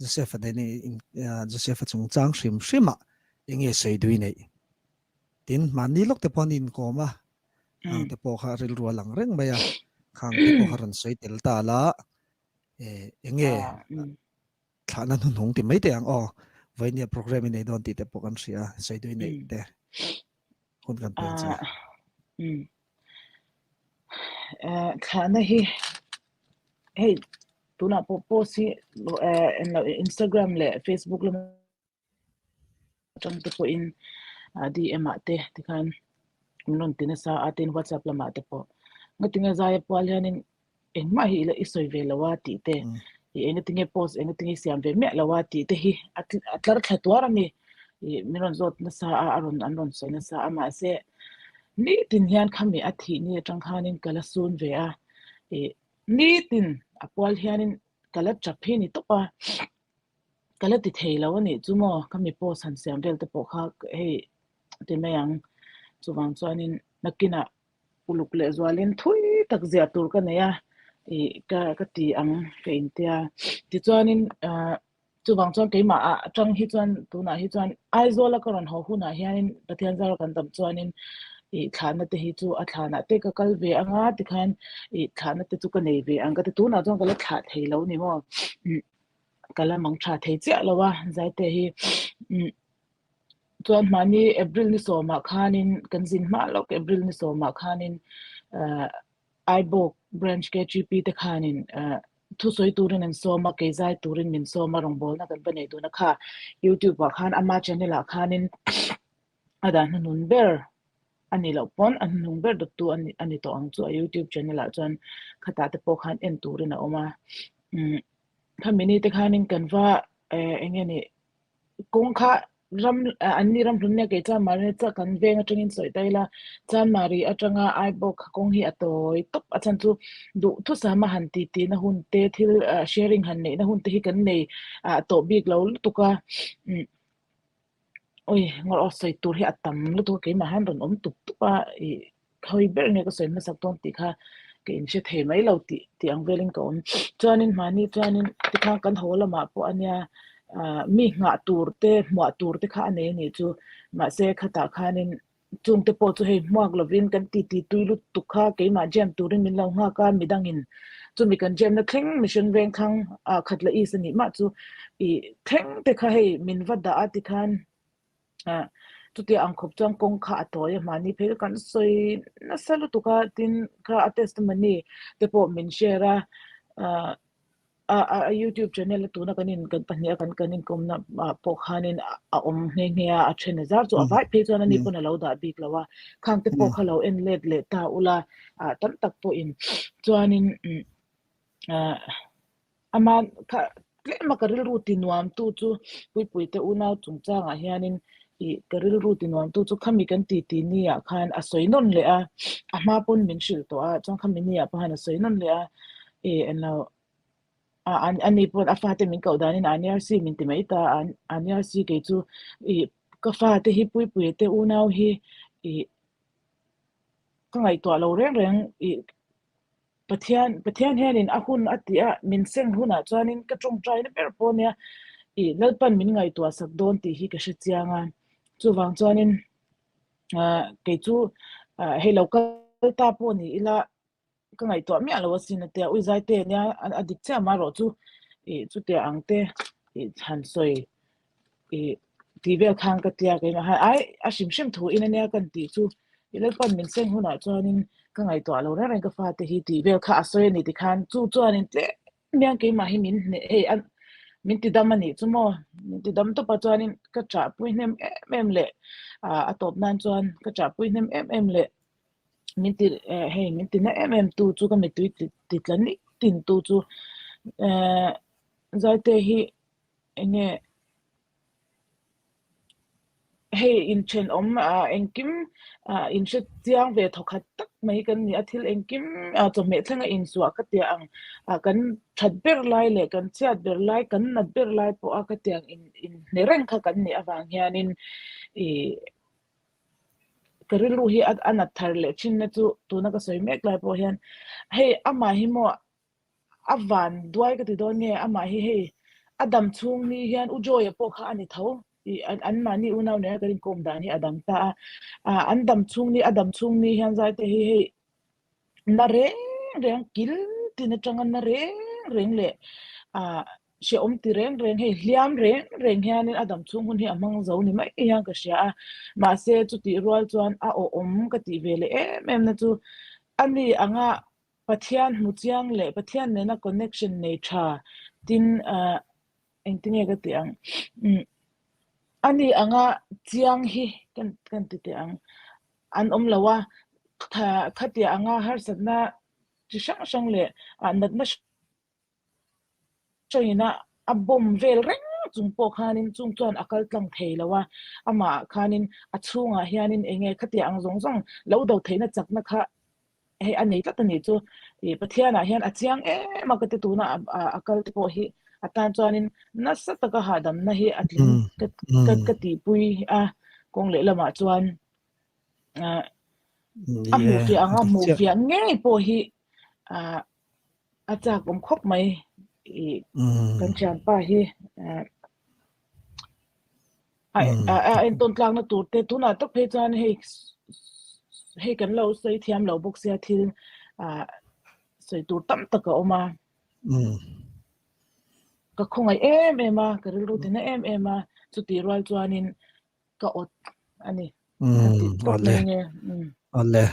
Joseph de ni Joseph chung chang shima enge seidui nei tin mani lok te pon in koma khang te po kha ril ru lang reng maya khang te po kha ran soi tel ta la enge thana nun hong ti mai te ang vai ni program nei don ti te po kan sia seidui nei te hun kan pen cha khana hi hey tuna po si Instagram le Facebook le trong te po in di emate te kan non tina sa atin WhatsApp lama te po ngatinga zaya po alhanin en ma hi la isoi ve lawati te i engatinga post engatinga siam ve me lawati te hi atlar khatwara ni i minon zot na sa aron anon so na sa ama se ni tin hian khami athi ni tangkhanin kala sun ve a e ni tin apol hianin kala chaphi ni topa kala ti theilo ni chumo khami post han siam vel te po kha hei ti mayang chuwang chuanin nakina uluk le zwalin thui tak zia tur ka neya e ka ti ang ke intia ti chuanin chuwang chuan keima a atang hi chuan tuna hi chuan aizola karon ho huna hianin pathian zar kan tam chuanin e thana te hi chu a thana te ka kalve anga ti khan e thana te chu ka nei ve anga te tuna chuan kala tha theilo ni mo kala mang tha thei che lawa zai te hi chuan mani April ni soma khanin kanjin ma lok April ni soma khanin ibok branch ke gp te khanin thu soi turin en soma ke zai turin min soma rong bol na kan banei du na kha YouTube wa khan ama channel a khanin ada nun ber ani lo pon an nun ber dot tu ani to ang chu YouTube channel a chuan khata te po khan en turin a oma khamini te khanin kanwa engeni kong kha ram anni ram runne ke cha marne cha kan veng atangin soi taila cha mari atanga ibok kong hi atoi top achan chu du thu sama han ti ti na hun te thil sharing han nei na hun te hi kan nei to big lo tuka oi ngor osoi tur hi atam lu tu ke ma han ron om tup tupa i khoi ber ne ko soi na sak ton ti kha ke in she the mai lo ti ang veling ko chuanin mani chuanin ti kha kan hola ma po ania mi nga turte mo turte kha ane ni chu ma se khata khanin chung te po chu he muak lovin kan ti tuilu tukha ke ma jam turin min lo nga ka midangin chu mi kan jam na thleng mission veng khang khatla is ni ma chu i thleng te kha he min vada ati khan chu ti ang khop chang kong kha atoy mani phel kan soi na salu tuka tin kha testimony te po min share a YouTube channel tu na kanin kan pahnia kan kanin komna po khanin a om nge nge a chen zar chu avai pe chana ni pona lo da bik lawa khang te po khalo en let le ta ula tam tak po in chuanin ama kha ma karil rutin nuam tu chu pui te una chungchang a hianin i karil rutin nuam tu chu khami kan ti ni a khan a soinon le a ma pon min shil to a chang khami ni a pa na soinon le a en lo ani pon afate min kaudan in ANRC min ti mai ta ANRC ke chu i ka fa te hi pui te unau hi i ka ngai to lo reng i pathian hian in ahun atia min seng huna chuanin ka tong trai na per ponia i lalpan min ngai to sak don ti hi ka hre chianga chuwang chuanin ke chu he local ta poni ila ka ngai to mi alo sin te uzai te nya adik cha ma ro chu chu te angte chan soi tivel khang ka tia ke ha ai a shim thu in ania kan ti chu ilal pan min seng huna chuanin ka ngai to alo na ka fa te hi tivel kha asoi ni ti khan chu chuanin tle miang ke ma hi min he an min ti dam ani chu mo min ti dam to pa chuanin ka cha pui nem em le a top nan chuan ka cha pui nem em le min ti hey min ti na tu chu ka mi tu ti tlani tin tu chu zaite hi enge hey in chen om engkim in she chiang ve thokhat tak mai kan ni athil engkim to me thanga in suwa ka tia ang kan that ber lai le kan chat ber lai kan na ber lai po a ka tiang in nereng kha kan ni awang hianin e karilu hi anat thar le chin na chu tu na ka soi mek lai po hian hey ama hi mo avan duai ka ti don nge ama hi hey Adam chung ni hian ujoy po kha ani tho an mani unaw ne karin kom da ni adam ta an dam chung ni hian zai te hi na reng kil tin atang na reng le she ti reng hei hliam reng hian adam chung hun hi amang zo ni mai hian ka sha ma se chu ti rual chuan a ka ti vele em na chu ani anga pathian muchiang le pathian ne na connection nei tha tin eng tinge ka ti ang ani anga chiang hi kan ti te ang an lawa khatia anga har satna chi sang le nat na choina abom vel reng chung po khanin chung chuan akal tlang thei lawa ama khanin achunga hianin enge khatia ang zong lo do theina chakna kha he anei ta ni chu pathiana hian achiang ma ka te tu na akal te po hi atan chuanin nasa taka hadam na hi atlin ka ti pui kong le lama chuan mu fi anga mu fi nge po hi acha kom khop mai kan chan pa hi en ton tlang na tur te tu na tak phe chuan he kan lo sei thiam lo bok sia thil sei tur tam taka oma ka khongai ema ka ru tina ema chu ti rual chuanin ka ot ani ka ti top mai nge ole